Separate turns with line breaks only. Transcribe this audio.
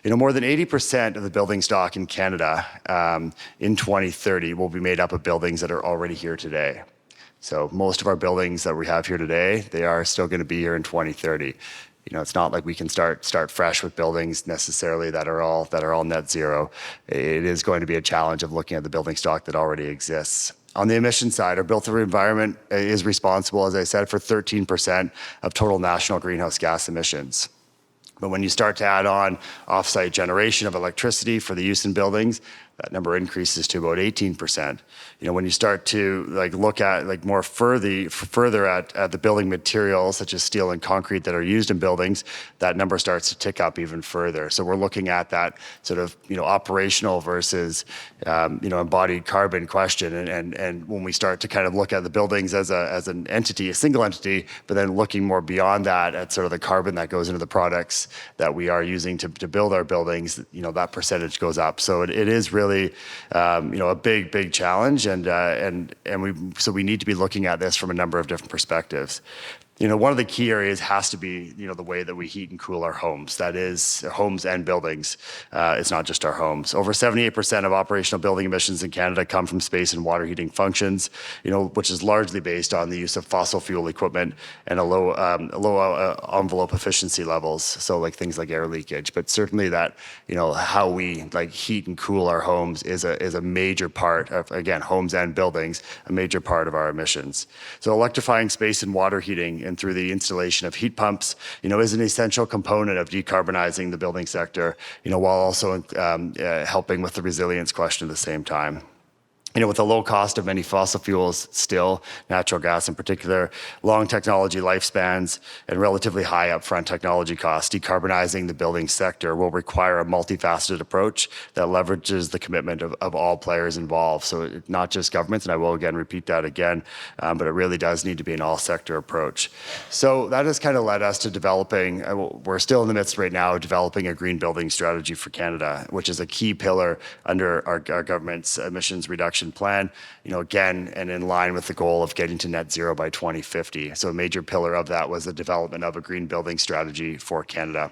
More than 80% of the building stock in Canada in 2030 will be made up of buildings that are already here today. So most of our buildings that we have here today, they are still going to be here in 2030. It's not like we can start fresh with buildings necessarily that are all net zero. It is going to be a challenge of looking at the building stock that already exists. On the emission side, our built environment is responsible, as I said, for 13% of total national greenhouse gas emissions. But when you start to add on off-site generation of electricity for the use in buildings, that number increases to about 18%. When you start to look at more further at the building materials such as steel and concrete that are used in buildings, that number starts to tick up even further. So we're looking at that sort of operational versus embodied carbon question, and when we start to kind of look at the buildings as an entity, a single entity, but then looking more beyond that at sort of the carbon that goes into the products that we are using to build our buildings, that percentage goes up. So it is really a big challenge, and we need to be looking at this from a number of different perspectives. One of the key areas has to be, the way that we heat and cool our homes. That is, homes and buildings. It's not just our homes. Over 78% of operational building emissions in Canada come from space and water heating functions, which is largely based on the use of fossil fuel equipment and a low envelope efficiency levels. So things like air leakage. But certainly that, how we heat and cool our homes is a major part of, again, homes and buildings, a major part of our emissions. So electrifying space and water heating and through the installation of heat pumps, is an essential component of decarbonizing the building sector, while also helping with the resilience question at the same time. With the low cost of many fossil fuels still, natural gas in particular, long technology lifespans, and relatively high upfront technology costs, decarbonizing the building sector will require a multifaceted approach that leverages the commitment of all players involved. So not just governments, and I will again repeat that again, but it really does need to be an all-sector approach. So that has kind of led us to developing, we're still in the midst right now of developing a green building strategy for Canada, which is a key pillar under our government's emissions reduction plan, again, and in line with the goal of getting to net zero by 2050. So a major pillar of that was the development of a green building strategy for Canada.